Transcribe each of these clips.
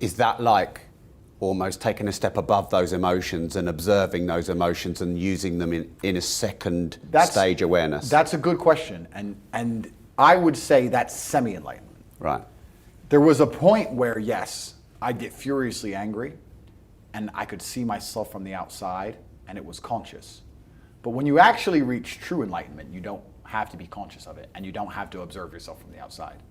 Is that like almost taking a step above those emotions and observing those emotions and using them in a second stage awareness? That's a good question. And I would say that's semi-enlightenment. Right. There was a point where, yes, I'd get furiously angry and I could see myself from the outside and it was conscious. But when you actually reach true enlightenment, you don't have to be conscious of it and you don't have to observe yourself from the outside.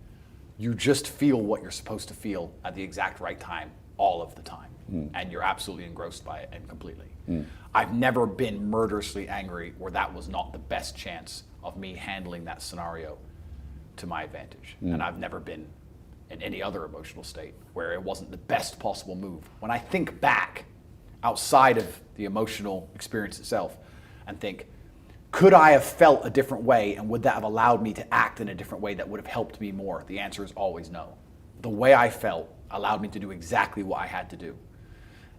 You just feel what you're supposed to feel at the exact right time, all of the time. And you're absolutely engrossed by it and completely. I've never been murderously angry where that was not the best chance of me handling that scenario to my advantage. And I've never been in any other emotional state where it wasn't the best possible move. When I think back outside of the emotional experience itself and think, could I have felt a different way and would that have allowed me to act in a different way that would have helped me more? The answer is always no. The way I felt allowed me to do exactly what I had to do.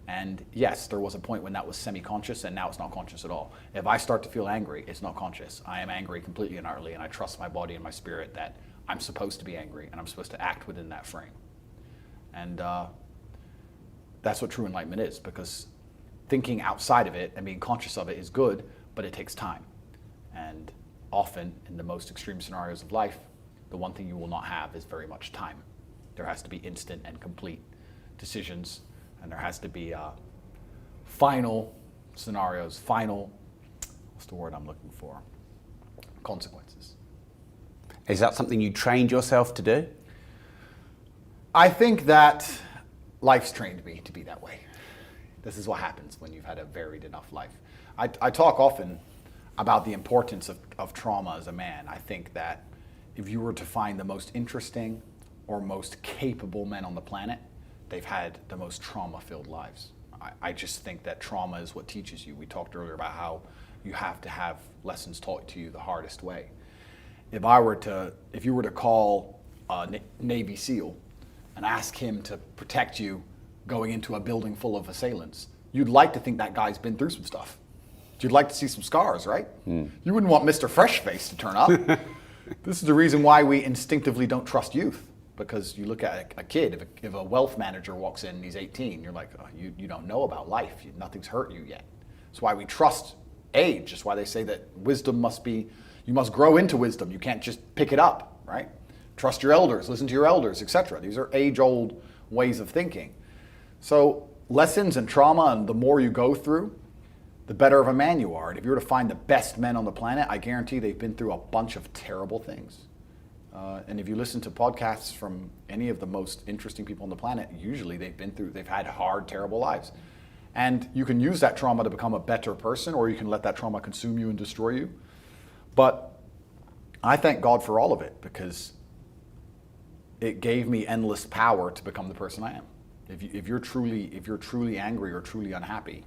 And yes, there was a point when that was semi-conscious and now it's not conscious at all. If I start to feel angry, it's not conscious. I am angry completely and utterly and I trust my body and my spirit that I'm supposed to be angry and I'm supposed to act within that frame. And that's what true enlightenment is, because thinking outside of it and being conscious of it is good, but it takes time. And often in the most extreme scenarios of life, the one thing you will not have is very much time. There has to be instant and complete decisions, and there has to be final scenarios, what's the word I'm looking for? Consequences. Is that something you trained yourself to do? I think that life's trained me to be that way. This is what happens when you've had a varied enough life. I talk often about the importance of trauma as a man. I think that if you were to find the most interesting or most capable men on the planet, they've had the most trauma-filled lives. I just think that trauma is what teaches you. We talked earlier about how you have to have lessons taught to you the hardest way. If you were to call a Navy SEAL and ask him to protect you going into a building full of assailants, you'd like to think that guy's been through some stuff. You'd like to see some scars, right? You wouldn't want Mr. Freshface to turn up. This is the reason why we instinctively don't trust youth. Because you look at a kid, if a wealth manager walks in and he's 18, you're like, oh, you don't know about life. Nothing's hurt you yet. That's why we trust age. That's why they say that wisdom you must grow into wisdom. You can't just pick it up, right? Trust your elders, listen to your elders, etc. These are age-old ways of thinking. So lessons and trauma, and the more you go through, the better of a man you are. And if you were to find the best men on the planet, I guarantee they've been through a bunch of terrible things. And if you listen to podcasts from any of the most interesting people on the planet, usually they've had hard, terrible lives. And you can use that trauma to become a better person, or you can let that trauma consume you and destroy you. But I thank God for all of it, because it gave me endless power to become the person I am. If you're truly angry or truly unhappy,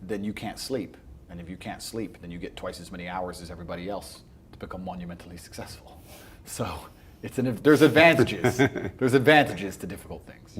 then you can't sleep. And if you can't sleep, then you get twice as many hours as everybody else to become monumentally successful. So there's advantages. There's advantages to difficult things.